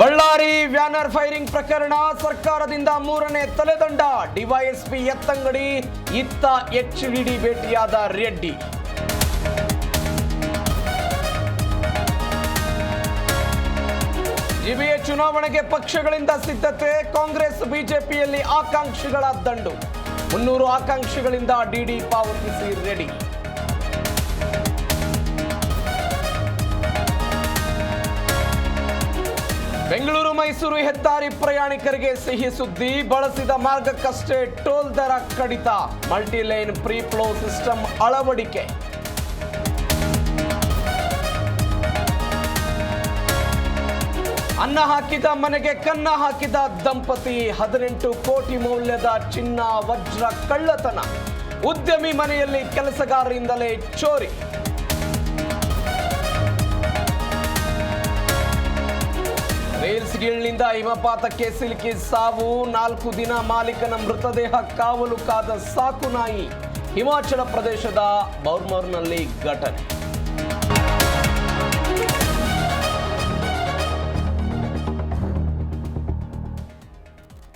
Ballari ವ್ಯಾನರ್ firing ಪ್ರಕರಣ ಸರ್ಕಾರದಿಂದ 3ನೇ ತಲೆದಂಡ. ಡಿವೈಎಸ್ಪಿ ಎತ್ತಂಗಡಿ, ಇತ್ತ ಎಚ್ಡಿಡಿ ಭೇಟಿಯಾದ ರೆಡ್ಡಿ. ಜಿಬಿಎ ಚುನಾವಣೆಗೆ ಪಕ್ಷಗಳಿಂದ ಸಿದ್ಧತೆ. ಕಾಂಗ್ರೆಸ್ ಬಿಜೆಪಿಯಲ್ಲಿ ಆಕಾಂಕ್ಷಿಗಳ ದಂಡು. 300 ಆಕಾಂಕ್ಷಿಗಳಿಂದ ಡಿಡಿ ಪಾವತಿಸಿ ರೆಡಿ. ಬೆಂಗಳೂರು ಮೈಸೂರು ಹೆದ್ದಾರಿ ಪ್ರಯಾಣಿಕರಿಗೆ ಸಿಹಿ ಸುದ್ದಿ. ಬಳಸಿದ ಮಾರ್ಗಕ್ಕಷ್ಟೇ ಟೋಲ್ ದರ ಕಡಿತ. ಮಲ್ಟಿಲೈನ್ ಪ್ರೀ ಫ್ಲೋ ಸಿಸ್ಟಮ್ ಅಳವಡಿಕೆ. ಅನ್ನ ಹಾಕಿದ ಮನೆಗೆ ಕನ್ನ ಹಾಕಿದ ದಂಪತಿ. 18 ಕೋಟಿ ಮೌಲ್ಯದ ಚಿನ್ನ ವಜ್ರ ಕಳ್ಳತನ. ಉದ್ಯಮಿ ಮನೆಯಲ್ಲಿ ಕೆಲಸಗಾರರಿಂದಲೇ ಚೋರಿ. ರೇಲ್ಸ್ ಗೀಳ್ನಿಂದ ಹಿಮಪಾತಕ್ಕೆ ಸಿಲುಕಿ ಸಾವು. 4 ದಿನ ಮಾಲೀಕನ ಮೃತದೇಹ ಕಾವಲು ಕಾದ ಸಾಕು ನಾಯಿ. ಹಿಮಾಚಲ ಪ್ರದೇಶದ ಬೌರ್ಮರ್ನಲ್ಲಿ ಘಟನೆ.